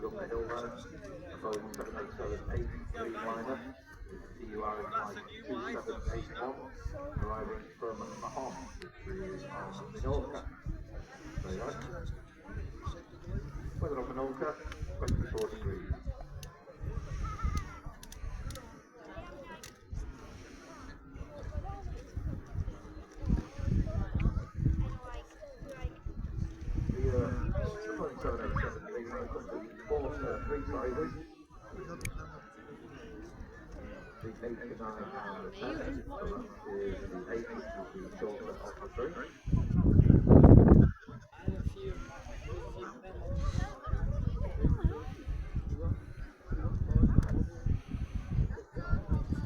up the hill there. A Boeing 787-8 Dreamliner with TUI flight 2781, arriving from Mahon, which is on Minorca. Very nice. Weather on Minorca, 24 degrees. The Boeing 787 Dreamliner comes in three sizes. The 8 to 9 and the 10, so that is the 8 which is the shorter of the three.